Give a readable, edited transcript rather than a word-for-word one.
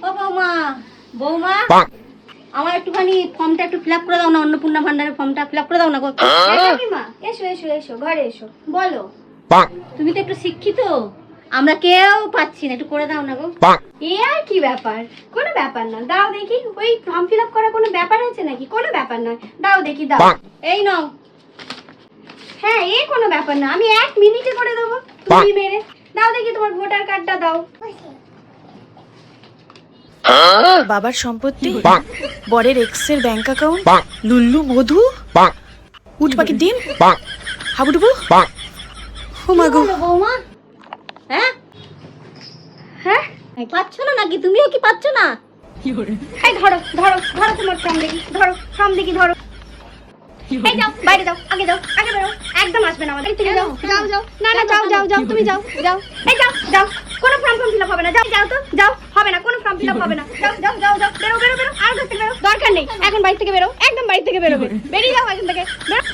ও বৌমা, বৌমা আমার একটুখানি ফর্মটা একটু ফিল আপ করে দাও না, অন্নপূর্ণা ভান্ডারের ফর্মটা ফিল আপ করে দাও না গো। কাকিমা এসো এসো এসো, ঘরে এসো, বলো। তুমি তো একটু শিক্ষিত, আমরা কেউ পাচ্ছি না, একটু করে দাও না গো। এ আর কি ব্যাপার, কোনো ব্যাপার না, দাও দেখি। ওই ফর্ম ফিল আপ করা কোনো ব্যাপার আছে নাকি? কোনো ব্যাপার নয়, দাও দেখি, দাও। এই নাও। হ্যাঁ, এ কোনো ব্যাপার না, আমি 1 মিনিটে করে দেবো। তুমি মেরে দাও দেখি, তোমার ভোটার কার্ডটা দাও। বাবার সম্পত্তি, বরের এক্সের ব্যাংক অ্যাকাউন্ট, লুল্লু মধু, উট পাখির ডিম, হাবুডুবু। ও মা গো, বৌমা, হ্যাঁ হ্যাঁ, পাচ্ছ না নাকি? তুমিও কি পাচ্ছ না? এই ধরো ধরো ধরো, তোমার ফর্ম দেখি, ধরো ফর্ম দেখি, ধরো। এই যাও, বাইরে যাও, আগে যাও, আগে বেরো, একদম আসবে না আমাদের থেকে। যাও যাও যাও, না না, যাও যাও যাও, তুমি যাও যাও। এই যাও যাও, কোনো ফর্ম ফিল আপ হবে না, যাও যাও তো, যাও, হবে না, কোনো ফর্ম ফিল আপ হবে না, যাও যাও যাও যাও, বেরো বেরো বেরো, আর কাছ থেকে বেরো, দরকার নেই, এখন বাড়ি থেকে বেরো, একদম বাড়ি থেকে বেরোবে, বেরিয়ে যাও এখান থেকে, বেরো।